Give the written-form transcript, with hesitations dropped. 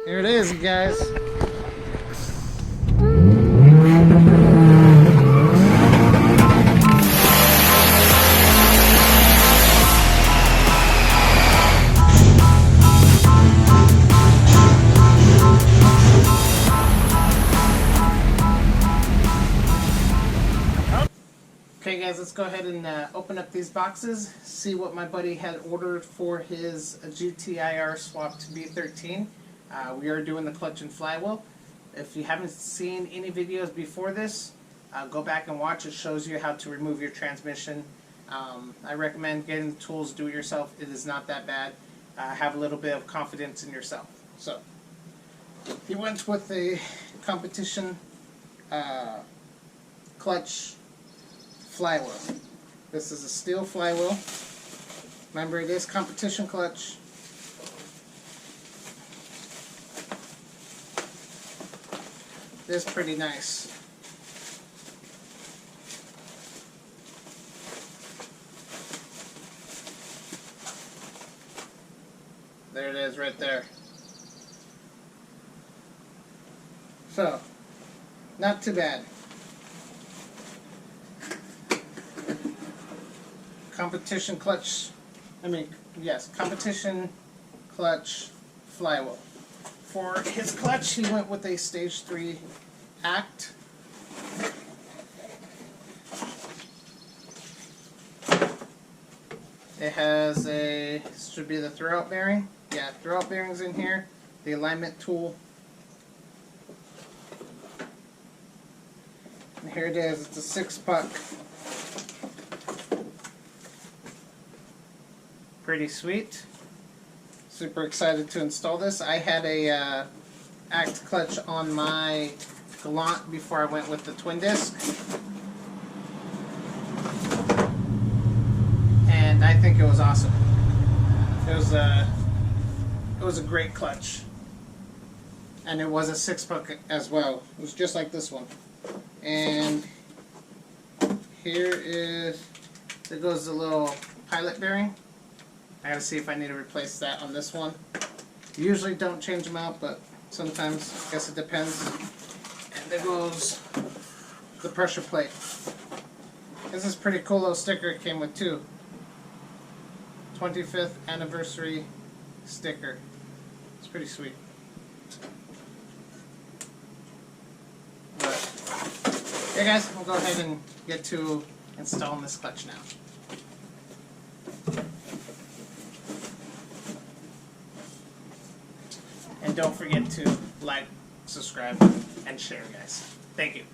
Here it is, guys. Okay guys, let's go ahead and open up these boxes, see what my buddy had ordered for his Gti-R swap to B13. We are doing the clutch and flywheel. If you haven't seen any videos before this, go back and watch. It shows you how to remove your transmission. I recommend getting the tools, do it yourself. It is not that bad. Have a little bit of confidence in yourself. So, he went with a competition clutch flywheel. This is a steel flywheel. Remember, it is competition clutch. It is pretty nice. There it is right there. So, not too bad. Competition clutch, competition clutch flywheel. For his clutch, he went with a stage 3 act. It has should be the throwout bearing. Yeah, throwout bearings in here. The alignment tool. And here it is, it's a 6-puck. Pretty sweet. Super excited to install this. I had a act clutch on my Gallant before I went with the twin disc, and I think it was awesome. It was a great clutch, and it was a 6-puck as well. It was just like this one. And there goes the little pilot bearing. I gotta see if I need to replace that on this one. Usually don't change them out, but sometimes, I guess it depends. And there goes the pressure plate. This is a pretty cool little sticker it came with too. 25th anniversary sticker. It's pretty sweet. But, yeah guys, we'll go ahead and get to installing this clutch now. And don't forget to like, subscribe, and share, guys. Thank you.